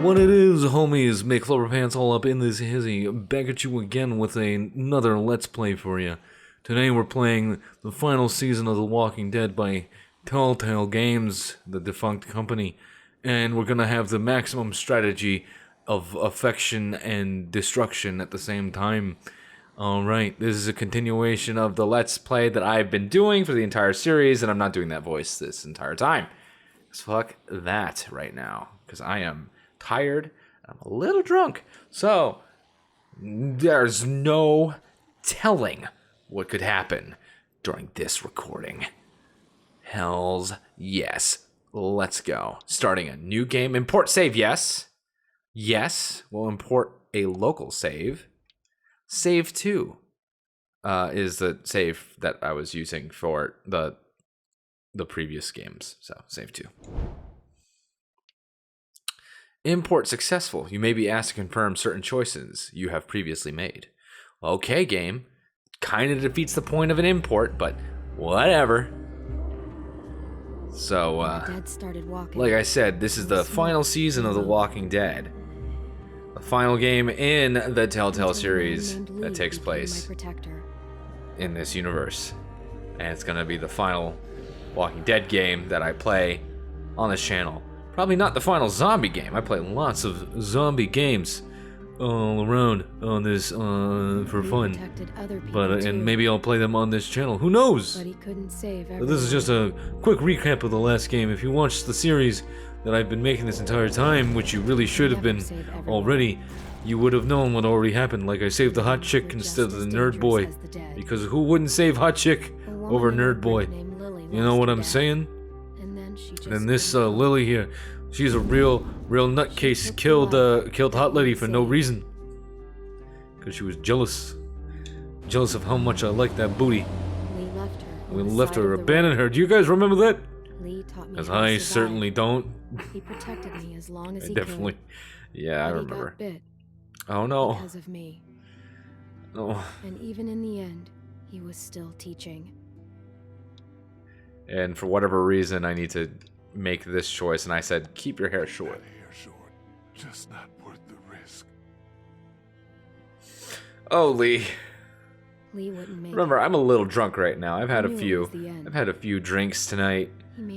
What it is, homies, make Clover Pants all up in this hizzy, back at you again with another Let's Play for you. Today we're playing the final season of The Walking Dead by Telltale Games, the defunct company, and we're gonna have the maximum strategy of affection and destruction at the same time. Alright, this is a continuation of the Let's Play that I've been doing for the entire series, and I'm not doing that voice this entire time. So fuck that right now, because I am tired, I'm a little drunk, so there's no telling what could happen during this recording. Hells yes. Let's go. Starting a new game. Import save, yes. Yes, we'll import a local save. Save 2 is the save that I was using for the previous games, so save 2. Import successful. You may be asked to confirm certain choices you have previously made. Okay, game. Kind of defeats the point of an import, but whatever. So, like I said, this is the final season of The Walking Dead. The final game in the Telltale series that takes place in this universe. And it's going to be the final Walking Dead game that I play on this channel. Probably not the final zombie game. I play lots of zombie games all around on this for fun. But and maybe I'll play them on this channel. Who knows? But he couldn't save everyone. This is just a quick recap of the last game. If you watched the series that I've been making this entire time, which you really should have been already, you would have known what already happened. Like I saved the hot chick instead of the nerd boy. Because who wouldn't save hot chick over nerd boy? You know what I'm saying? And this Lily here, she's a real nutcase. Killed Hot Lady for no reason, because she was jealous of how much I liked that booty. We left her, abandoned her. Do you guys remember that? Because I certainly don't. He protected me as long as he definitely could. Yeah, I remember. He got bit oh no. because of me. Oh. And even in the end, he was still teaching. And for whatever reason, I need to make this choice, and I said, keep your hair short. Just not worth the risk. Oh, Lee. Lee wouldn't make Remember, it. I'm a little drunk right now. I've had I a knew it few. was the end. I've had a few drinks tonight,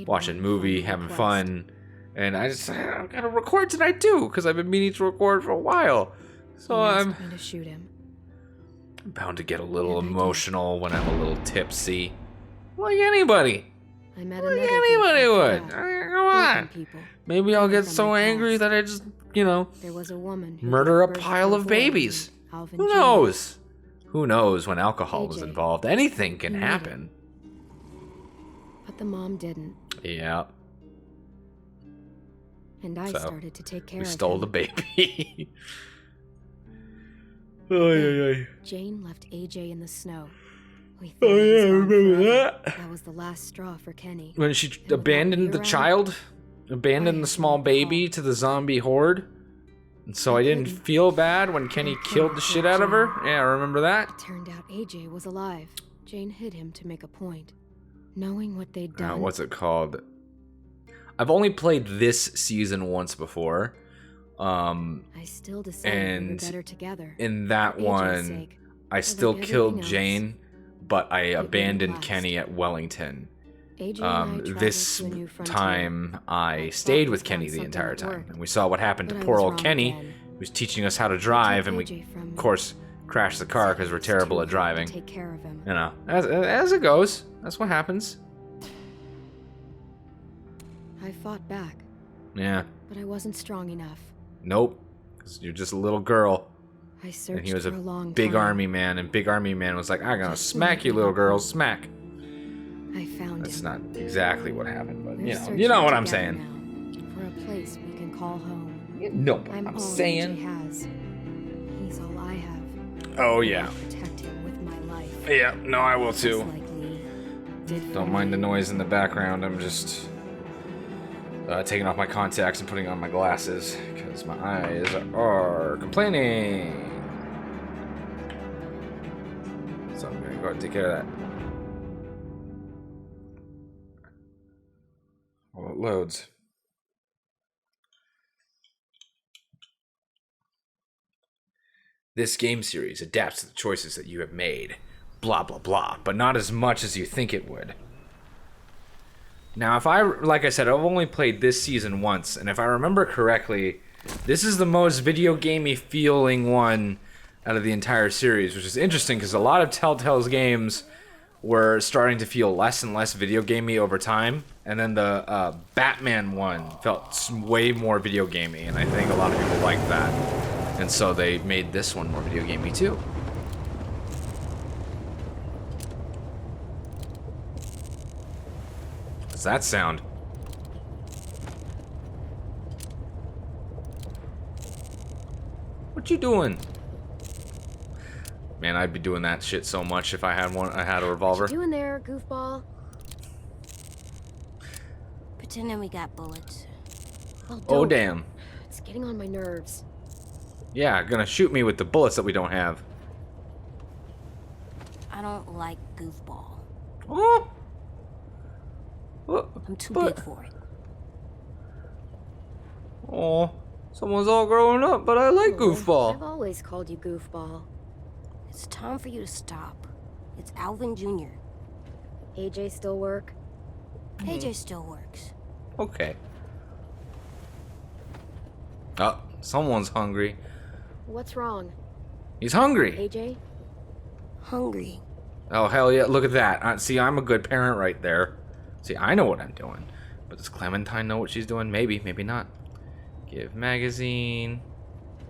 watching one movie, final having request. fun, and I've got to record tonight too, because I've been meaning to record for a while. So He I'm asked me to shoot him. bound to get a little And I did. emotional when I'm a little tipsy, like anybody. I met Like another anybody group would. after I that. mean, come on. Broken people. Maybe I'll get From so my angry past. that I just, you know, There was a woman who murder a gave birth pile to of a boy babies. named Alvin Who Jr. knows? Who knows when alcohol was AJ. involved? Anything can He made it. happen. But the mom didn't, Yeah, and I So, started to take care we of stole him. the baby. Oy. Jane left AJ in the snow. We thought Oh he was yeah, I gone remember forever. that. That was the last straw for Kenny. When she without abandoned me the around, child, abandoned I the small had no baby call. to the zombie horde. And so I didn't couldn't. feel bad when Kenny I killed couldn't the kill shit out of her. Jane. Yeah, I remember that. It turned out AJ was alive. Jane hid him to make a point. Knowing what they'd done, What's it called? I've only played this season once before. I still decided we were and better together. In that For AJ's one, sake. I still everything killed else, Jane, but I wouldn't abandoned last. Kenny at Wellington. AJ and I traveled This to a new frontier. time, I I stayed thought with we Kenny found the something entire that time, worked. and we saw what happened to But I poor was old wrong Kenny, again. who was teaching us how to drive, and we, AJ from of me. course, crashed the car because we're It's terrible too at hard driving. to take care of him. You know, as it goes. That's what happens. I fought back, Yeah. but I wasn't strong enough. Nope. 'Cause you're just a little girl. I searched And he was for a long Big time. Army Man, and Big Army Man was like, I'm gonna Just smack you, let me little go girl, home. smack. I found That's him. not exactly what happened, but We're you know searching what I'm together saying. now for a place we can call home. No, but I'm I'm all saying. AJ has. He's all I have. Oh yeah, I'll protect him with my life. yeah. No, I will Just too. like Lee did for Don't mind the me. noise in the background. I'm just taking off my contacts and putting on my glasses because my eyes are complaining. So I'm gonna go ahead and take care of that. While it loads. This game series adapts to the choices that you have made. Blah, blah, blah. But not as much as you think it would. Now, like I said, I've only played this season once, and if I remember correctly, this is the most video gamey feeling one out of the entire series, which is interesting because a lot of Telltale's games were starting to feel less and less video gamey over time, and then the Batman one felt way more video gamey, and I think a lot of people liked that, and so they made this one more video gamey too. What's that sound? What you doing? Man, I'd be doing that shit so much if I had a revolver. What you doing there, goofball? Pretending we got bullets. Oh, damn. It's getting on my nerves. Yeah, gonna shoot me with the bullets that we don't have. I don't like goofball. Oh. I'm too big for it. Oh, someone's all growing up, but I like goofball. I've always called you goofball. It's time for you to stop. It's Alvin Jr. AJ still work? AJ still works. Okay. Oh, someone's hungry. What's wrong? He's hungry. AJ? Hungry. Oh, hell yeah, look at that. See, I'm a good parent right there. See, I know what I'm doing. But does Clementine know what she's doing? Maybe, maybe not. Give magazine.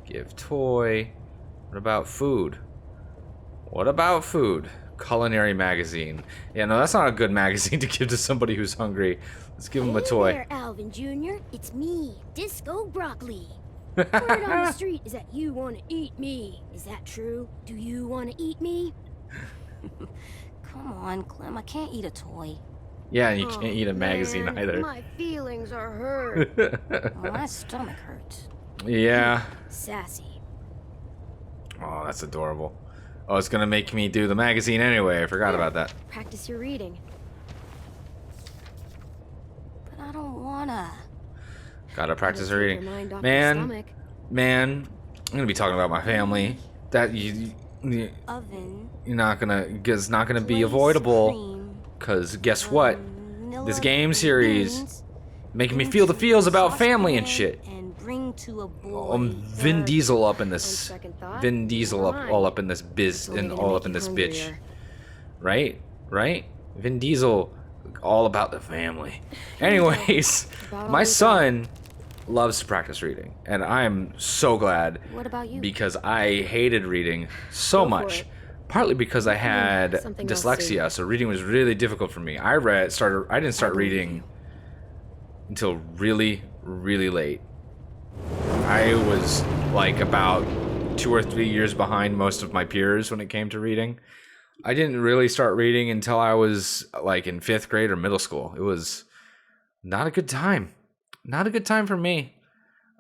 Give toy. What about food? What about food? Culinary magazine. Yeah, no, that's not a good magazine to give to somebody who's hungry. Let's give him a toy. Hey there, Alvin Jr. It's me, Disco Broccoli. Word on the street is that you want to eat me. Is that true? Do you want to eat me? Come on, Clem. I can't eat a toy. Yeah, and you can't eat a magazine either. My feelings are hurt. My stomach hurts. Yeah. Sassy. Oh, that's adorable. Oh, it's gonna make me do the magazine anyway. I forgot about that. Practice your reading. But I don't wanna. Gotta practice Take your reading. mind off your Man, stomach. I'm gonna be talking about my family. That Oven. it's not gonna be Place avoidable. cream, Cause guess what? vanilla This game series beans, making me into feel the feels about saucepan family and shit. And bring to a boil. Vin Diesel up in On this. second thought, Vin Diesel up fine. all up in this biz It's only and gonna all make up in you this bitch. hungrier. Right? Vin Diesel, all about the family. Anyways, About all my we son loves to practice reading, and I'm so glad What about you? because I hated reading so Go for much. it. Partly because I had something else dyslexia, so reading was really difficult for me. I didn't start believe reading you. until really, really late. I was like about 2 or 3 years behind most of my peers when it came to reading. I didn't really start reading until I was like in 5th grade or middle school. It was not a good time. Not a good time for me.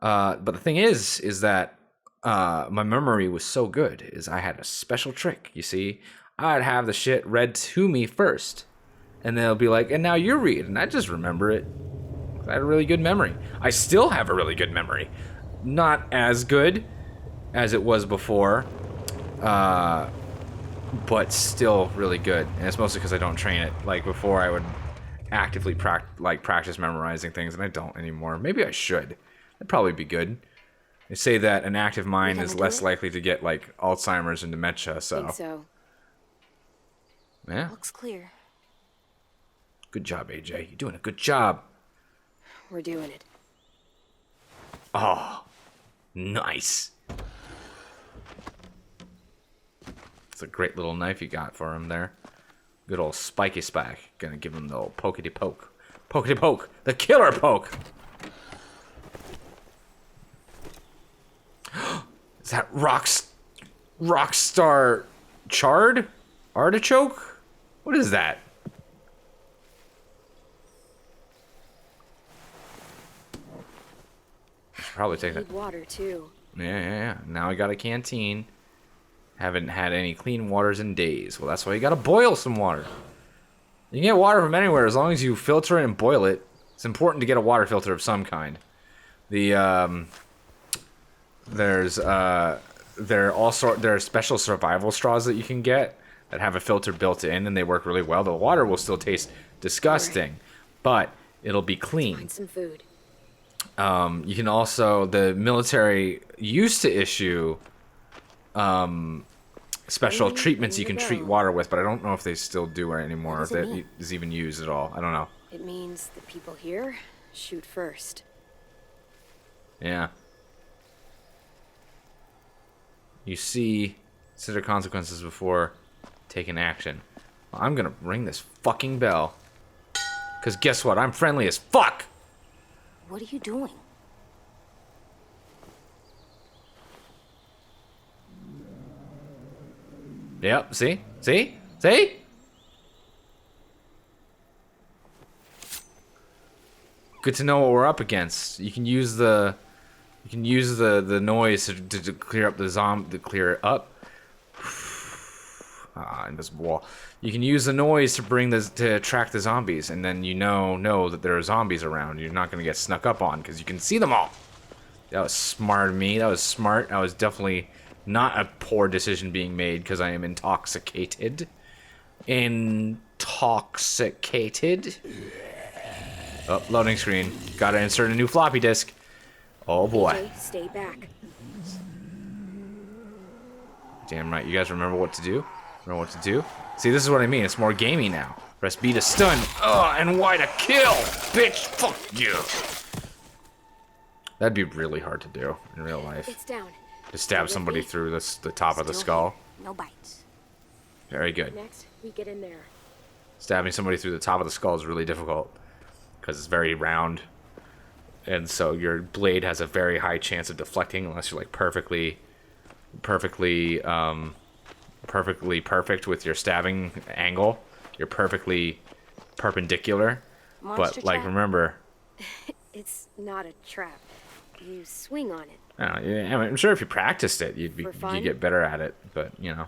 But the thing is that my memory was so good is I had a special trick, you see. I'd have the shit read to me first. And they'll be like, and now you read. And I just remember it. I had a really good memory. I still have a really good memory. Not as good as it was before. But still really good. And it's mostly because I don't train it. Like before I would actively practice memorizing things, and I don't anymore. Maybe I should. That'd probably be good. They say that an active mind is less likely to get like Alzheimer's and dementia, so. Think so. Yeah. Looks clear. Good job, AJ. You're doing a good job. We're doing it. Oh, nice. It's a great little knife you got for him there. Good old spiky spike. Gonna give him the old pokety poke. Pokety poke. The killer poke. Is that Rockstar Chard? Artichoke? What is that? I should probably take that. Need water too. Yeah. Now I got a canteen. Haven't had any clean waters in days. Well, that's why you gotta boil some water. You can get water from anywhere as long as you filter it and boil it. It's important to get a water filter of some kind. There's there are special survival straws that you can get that have a filter built in, and they work really well. The water will still taste disgusting, but it'll be clean. Find some food. You can also, the military used to issue special treatments you can treat water with, but I don't know if they still do it anymore, or if that is even used at all. I don't know. It means the people here shoot first. Yeah. You see, consider consequences before taking action. Well, I'm gonna ring this fucking bell. Because guess what? I'm friendly as fuck! What are you doing? Yep, see? See? See? Good to know what we're up against. You can use the noise to clear up to clear it up. Invisible wall. You can use the noise to attract the zombies, and then you know that there are zombies around. You're not gonna get snuck up on because you can see them all. That was smart of me. That was smart. That was definitely not a poor decision being made because I am intoxicated. Intoxicated. Oh, loading screen. Gotta insert a new floppy disk. Oh boy. Okay, stay back. Damn right. You guys remember what to do? Remember what to do? See, this is what I mean. It's more gamey now. Press B to stun. And Y to kill. Bitch, fuck you. That'd be really hard to do in real life. It's down. To stab somebody through the top of the skull. No bites. Very good. Next, we get in there. Stabbing somebody through the top of the skull is really difficult because it's very round, and so your blade has a very high chance of deflecting unless you're like perfectly perfect with your stabbing angle. You're perfectly perpendicular. Monster But like, trap. remember, It's not a trap. You swing on it. I'm sure if you practiced it, you'd get better at it. But you know,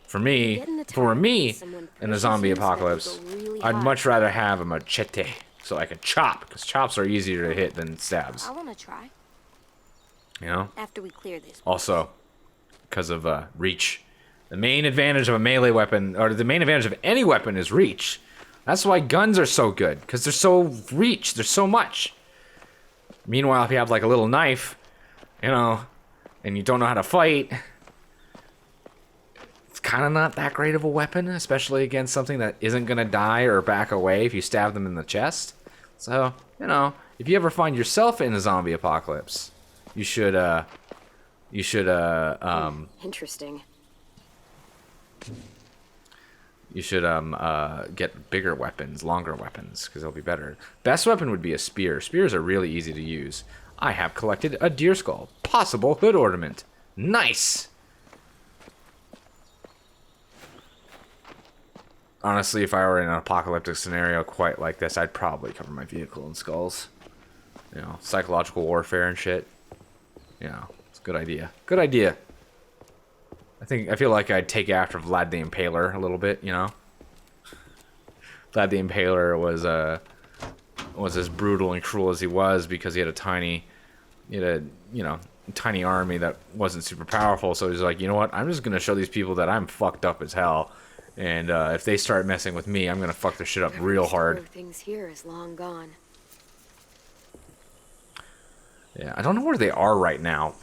for me, Get in the for tower, me, someone in the pushes zombie you, so that you apocalypse, go really I'd high. much rather have a machete so I can chop, because chops are easier to hit than stabs. I want to try. You know. After we clear this. Also, because of reach. The main advantage of a melee weapon, or the main advantage of any weapon, is reach. That's why guns are so good, because they're so reach. There's so much. Meanwhile, if you have like a little knife, you know, and you don't know how to fight, it's kind of not that great of a weapon, especially against something that isn't gonna die or back away if you stab them in the chest. So, you know, if you ever find yourself in a zombie apocalypse, you should Interesting. you should get bigger weapons, longer weapons, because they'll be better. Best weapon would be a spear. Spears are really easy to use. I have collected a deer skull. Possible hood ornament. Nice! Honestly, if I were in an apocalyptic scenario quite like this, I'd probably cover my vehicle in skulls. You know, psychological warfare and shit. You know, it's a good idea. Good idea. I feel like I'd take after Vlad the Impaler a little bit, you know? Vlad the Impaler was as brutal and cruel as he was because he had a tiny army that wasn't super powerful, so he's like, you know what, I'm just gonna show these people that I'm fucked up as hell, and if they start messing with me, I'm gonna fuck their shit up real hard. Things here is long gone. Yeah, I don't know where they are right now.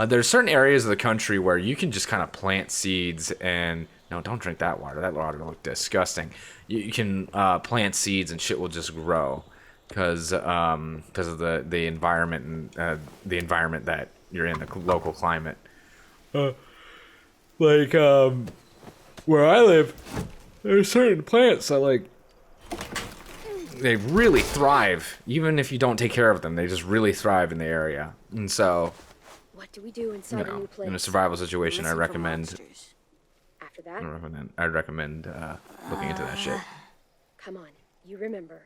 There's certain areas of the country where you can just kind of plant seeds and... No, don't drink that water. That water looks disgusting. You can plant seeds and shit will just grow because of the environment and the environment that you're in, the local climate. Where I live, there's certain plants that they really thrive. Even if you don't take care of them, they just really thrive in the area. And so... What do we do inside a new place? in a survival situation, I Listen for recommend monsters. After that, I'd recommend looking into that shit. come on. You remember.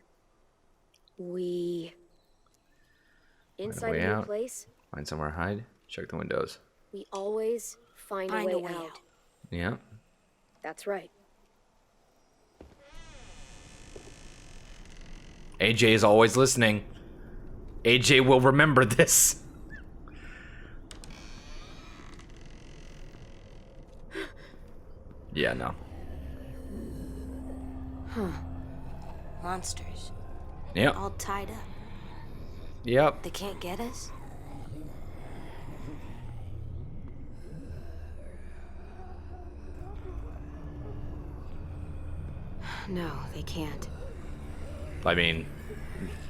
We... Inside way a new out. place, Find somewhere to hide. Check the windows. we always find a way out. Yeah. That's right. AJ is always listening. AJ will remember this. Yeah, no. Huh. Monsters. Yep. All tied up. Yep. They can't get us? No, they can't. I mean,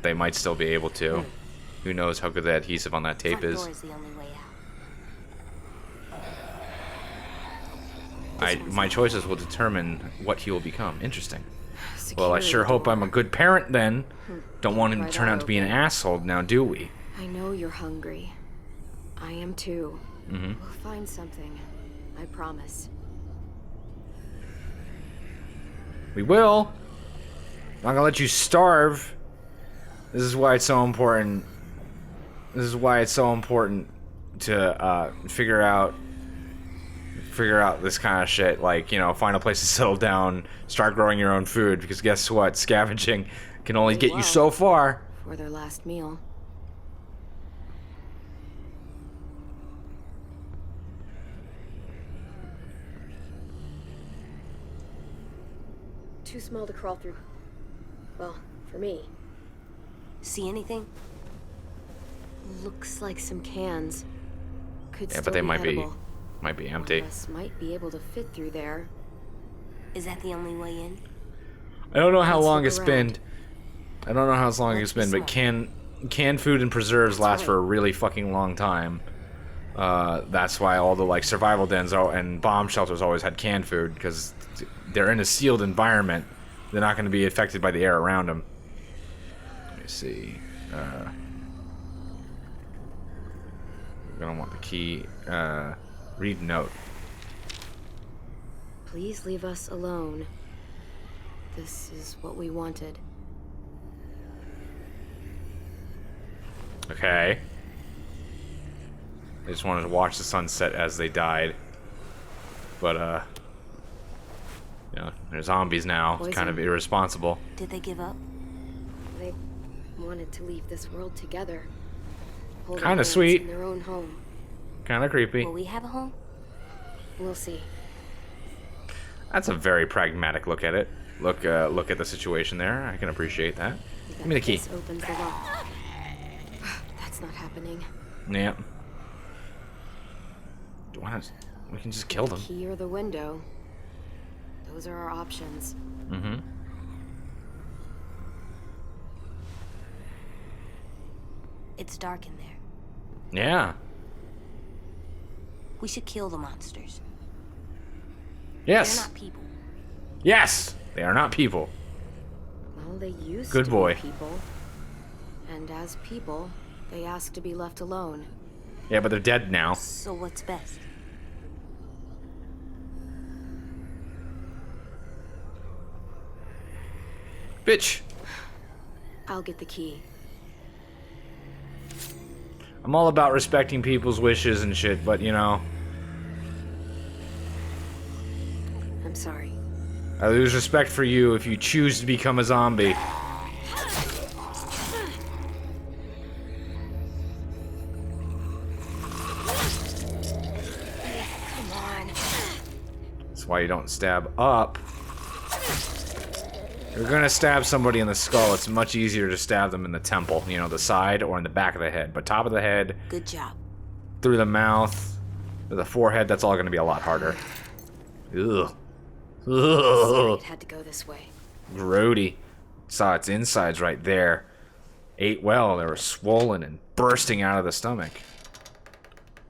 they might still be able to. Who knows how good the adhesive on that tape Front is. door is the only way out. My choices will determine what he will become. Interesting. Well, I Secure sure the hope door. I'm a good parent then. Don't want him to Right turn out to be an open. asshole now, do we? I know you're hungry. I am too. Mm-hmm. We'll find something. I promise. We will. I'm not gonna let you starve. This is why it's so important. This is why it's so important to figure out this kind of shit. Like, you know, find a place to settle down, start growing your own food. Because guess what? Scavenging can only get you so far. For their last meal. Too small to crawl through. Well, for me. See anything? Looks like some cans. Could Yeah, still but they might edible. be One empty. of us might be able to fit through there. Is that the only way in? I don't know how Let's long look it's been. around. I don't know how long Let's it's be been, but smart. canned food and preserves last right. for a really fucking long time. That's why all the like survival dens and bomb shelters always had canned food, because they're in a sealed environment. They're not going to be affected by the air around them. Let me see. We're gonna want the key. Read note. Please leave us alone. This is what we wanted. Okay. They just wanted to watch the sunset as they died. But, you know, they're zombies now. It's kind of irresponsible. Did they give up? They wanted to leave this world together. Holding Kinda hands sweet. In their own home. Kind of creepy. Will we have a home? We'll see. That's a very pragmatic look at it. Look at the situation there. I can appreciate that. Give me the key. This opens the lock. That's not happening. Yeah. We can just kill them. Key or the window. Those are our options. Mm-hmm. It's dark in there. Yeah. We should kill the monsters. Yes. They're not people. Yes. They are not people. Well, they used Good to boy. be people. And as people, they asked to be left alone. Yeah, but they're dead now. So what's best? Bitch. I'll get the key. I'm all about respecting people's wishes and shit, but you know, I'm sorry. I lose respect for you if you choose to become a zombie. Come on. That's why you don't stab up. If you're gonna stab somebody in the skull, it's much easier to stab them in the temple, you know, the side or in the back of the head. But top of the head, Good job. through the mouth, to the forehead, that's all gonna be a lot harder. Ugh. Ugh. It had to go this way. Grody. Saw its insides right there. Ate well, they were swollen and bursting out of the stomach.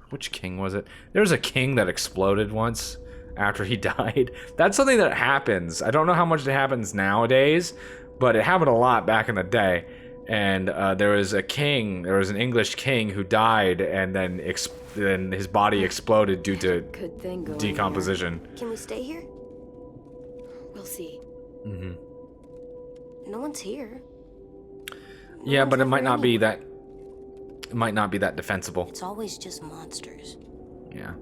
Which king was it? There was a king that exploded once after he died. That's something that happens. I don't know how much it happens nowadays, but it happened a lot back in the day. And there was a king, there was an English king who died, and then his body exploded due to Good thing going decomposition. Can we stay here? here. We'll see. No one's here. Yeah, one's but it might ever not be anywhere. that. It might not be that defensible. It's always just monsters. Yeah.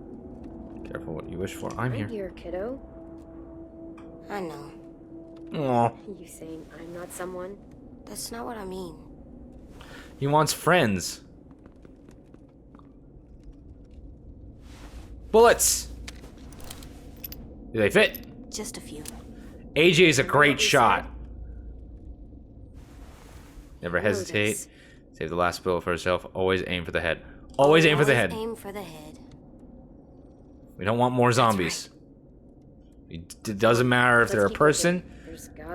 Careful what you wish for. I'm here. Right here, kiddo. I know. Aw. You saying I'm not someone? That's not what I mean. He wants friends. Bullets. Do they fit? Just a few. AJ's a great shot. Never hesitate. Save the last bullet for yourself. Always aim for the head. Always aim for the head. Aim for the head. We don't want more zombies. It doesn't matter if they're a person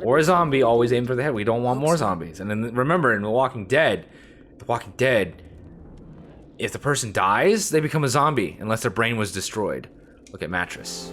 or a zombie. Always aim for the head. We don't want more zombies. And then remember, in The Walking Dead, if the person dies, they become a zombie unless their brain was destroyed. Look at Mattress.